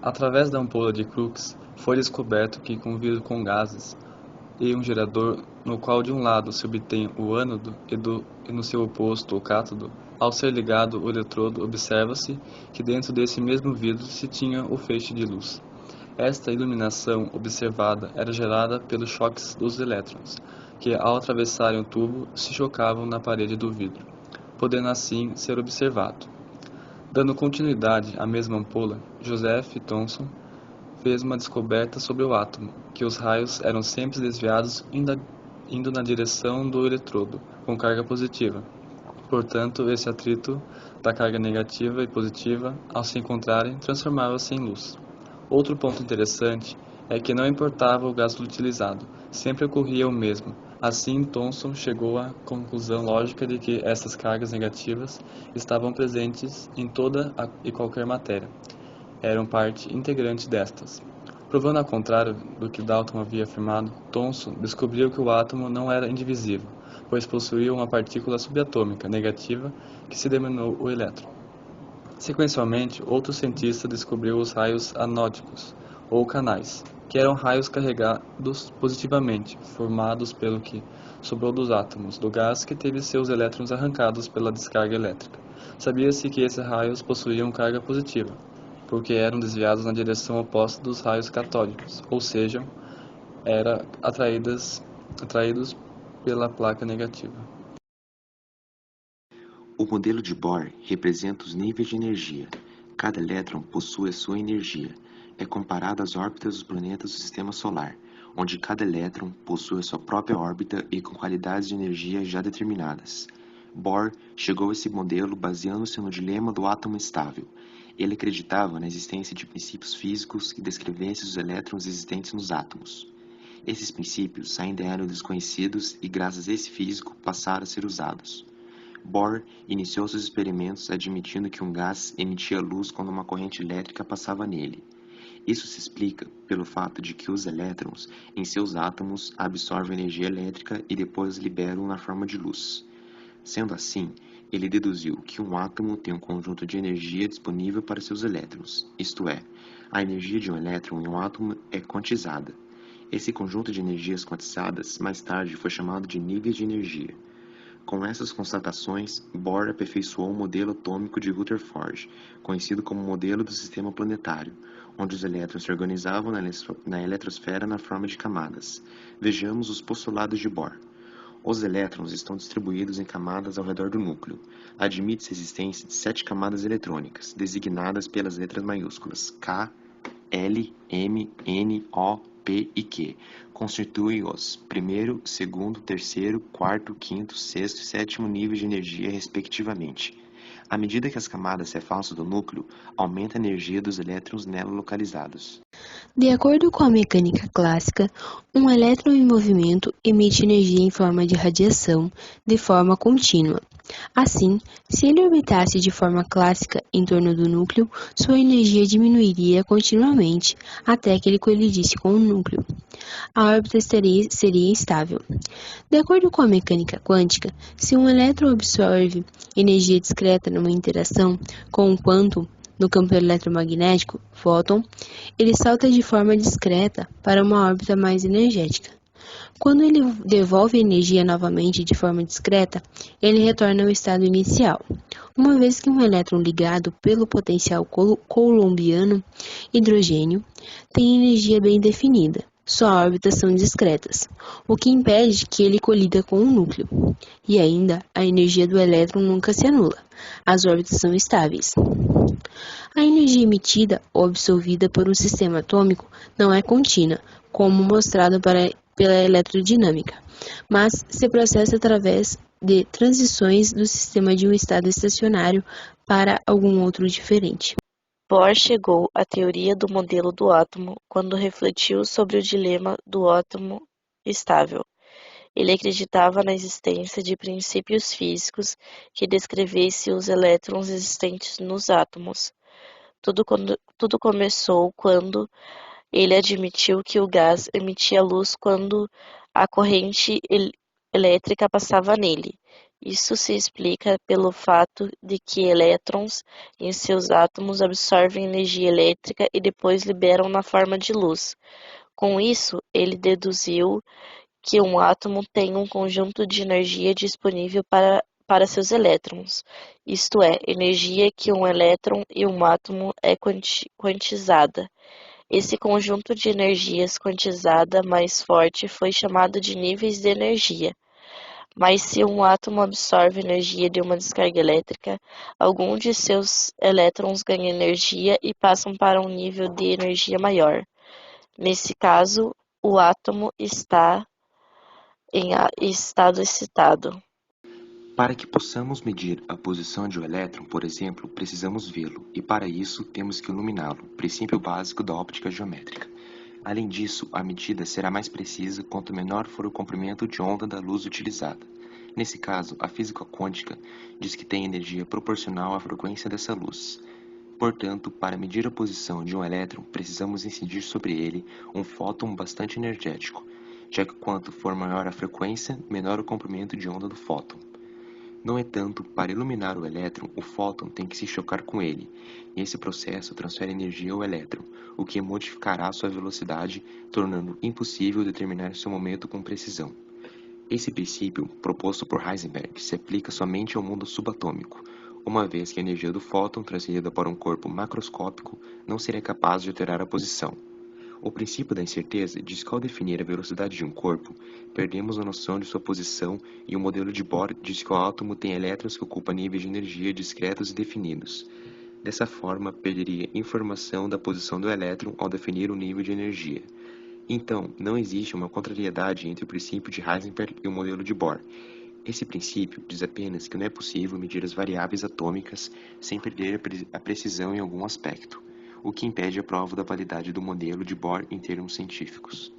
Através da ampola de Crookes, foi descoberto que com vidro com gases e um gerador no qual de um lado se obtém o ânodo e no seu oposto o cátodo, ao ser ligado o eletrodo, observa-se que dentro desse mesmo vidro se tinha o feixe de luz. Esta iluminação observada era gerada pelos choques dos elétrons, que ao atravessarem o tubo se chocavam na parede do vidro, podendo assim ser observado. Dando continuidade à mesma ampola, Joseph Thomson fez uma descoberta sobre o átomo, que os raios eram sempre desviados indo na direção do eletrodo, com carga positiva. Portanto, esse atrito da carga negativa e positiva, ao se encontrarem, transformava-se em luz. Outro ponto interessante é que não importava o gás utilizado, sempre ocorria o mesmo. Assim, Thomson chegou à conclusão lógica de que essas cargas negativas estavam presentes em toda e qualquer matéria, eram parte integrante destas. Provando ao contrário do que Dalton havia afirmado, Thomson descobriu que o átomo não era indivisível, pois possuía uma partícula subatômica negativa que se denominou o elétron. Sequencialmente, outro cientista descobriu os raios anódicos, ou canais, que eram raios carregados positivamente, formados pelo que sobrou dos átomos do gás que teve seus elétrons arrancados pela descarga elétrica. Sabia-se que esses raios possuíam carga positiva, porque eram desviados na direção oposta dos raios catódicos, ou seja, eram atraídos pela placa negativa. O modelo de Bohr representa os níveis de energia. Cada elétron possui a sua energia. É comparado às órbitas dos planetas do Sistema Solar, onde cada elétron possui a sua própria órbita e com qualidades de energia já determinadas. Bohr chegou a esse modelo baseando-se no dilema do átomo estável. Ele acreditava na existência de princípios físicos que descrevessem os elétrons existentes nos átomos. Esses princípios ainda eram desconhecidos e, graças a esse físico, passaram a ser usados. Bohr iniciou seus experimentos admitindo que um gás emitia luz quando uma corrente elétrica passava nele. Isso se explica pelo fato de que os elétrons, em seus átomos, absorvem energia elétrica e depois liberam na forma de luz. Sendo assim, ele deduziu que um átomo tem um conjunto de energia disponível para seus elétrons, isto é, a energia de um elétron em um átomo é quantizada. Esse conjunto de energias quantizadas mais tarde foi chamado de níveis de energia. Com essas constatações, Bohr aperfeiçoou o modelo atômico de Rutherford, conhecido como modelo do sistema planetário, onde os elétrons se organizavam na eletrosfera na forma de camadas. Vejamos os postulados de Bohr. Os elétrons estão distribuídos em camadas ao redor do núcleo. Admite-se a existência de 7 camadas eletrônicas, designadas pelas letras maiúsculas K, L, M, N, O, P e Q. Constituem os primeiro, segundo, terceiro, quarto, quinto, sexto e sétimo níveis de energia, respectivamente. À medida que as camadas se afastam do núcleo, aumenta a energia dos elétrons nela localizados. De acordo com a mecânica clássica, um elétron em movimento emite energia em forma de radiação, de forma contínua. Assim, se ele orbitasse de forma clássica em torno do núcleo, sua energia diminuiria continuamente até que ele colidisse com o núcleo. A órbita seria instável. De acordo com a mecânica quântica, se um elétron absorve energia discreta numa interação com um quantum no campo eletromagnético, fóton, ele salta de forma discreta para uma órbita mais energética. Quando ele devolve energia novamente de forma discreta, ele retorna ao estado inicial. Uma vez que um elétron ligado pelo potencial coulombiano, hidrogênio, tem energia bem definida, suas órbitas são discretas, o que impede que ele colida com o núcleo. E ainda, a energia do elétron nunca se anula, as órbitas são estáveis. A energia emitida ou absorvida por um sistema atômico não é contínua, como mostrado pela eletrodinâmica, mas se processa através de transições do sistema de um estado estacionário para algum outro diferente. Bohr chegou à teoria do modelo do átomo quando refletiu sobre o dilema do átomo estável. Ele acreditava na existência de princípios físicos que descrevessem os elétrons existentes nos átomos. Tudo começou quando ele admitiu que o gás emitia luz quando a corrente elétrica passava nele. Isso se explica pelo fato de que elétrons em seus átomos absorvem energia elétrica e depois liberam na forma de luz. Com isso, ele deduziu que um átomo tem um conjunto de energia disponível para seus elétrons, isto é, energia que um elétron e um átomo é quantizada. Esse conjunto de energias quantizada mais forte foi chamado de níveis de energia. Mas se um átomo absorve energia de uma descarga elétrica, algum de seus elétrons ganha energia e passam para um nível de energia maior. Nesse caso, o átomo está em estado excitado. Para que possamos medir a posição de um elétron, por exemplo, precisamos vê-lo, e para isso temos que iluminá-lo, princípio básico da óptica geométrica. Além disso, a medida será mais precisa quanto menor for o comprimento de onda da luz utilizada. Nesse caso, a física quântica diz que tem energia proporcional à frequência dessa luz. Portanto, para medir a posição de um elétron, precisamos incidir sobre ele um fóton bastante energético, já que quanto for maior a frequência, menor o comprimento de onda do fóton. No entanto, para iluminar o elétron, o fóton tem que se chocar com ele, e esse processo transfere energia ao elétron, o que modificará sua velocidade, tornando impossível determinar seu momento com precisão. Esse princípio, proposto por Heisenberg, se aplica somente ao mundo subatômico, uma vez que a energia do fóton transferida para um corpo macroscópico não seria capaz de alterar a posição. O princípio da incerteza diz que ao definir a velocidade de um corpo, perdemos a noção de sua posição, e o modelo de Bohr diz que o átomo tem elétrons que ocupam níveis de energia discretos e definidos. Dessa forma, perderia informação da posição do elétron ao definir o nível de energia. Então, não existe uma contrariedade entre o princípio de Heisenberg e o modelo de Bohr. Esse princípio diz apenas que não é possível medir as variáveis atômicas sem perder a precisão em algum aspecto, o que impede a prova da validade do modelo de Bohr em termos científicos.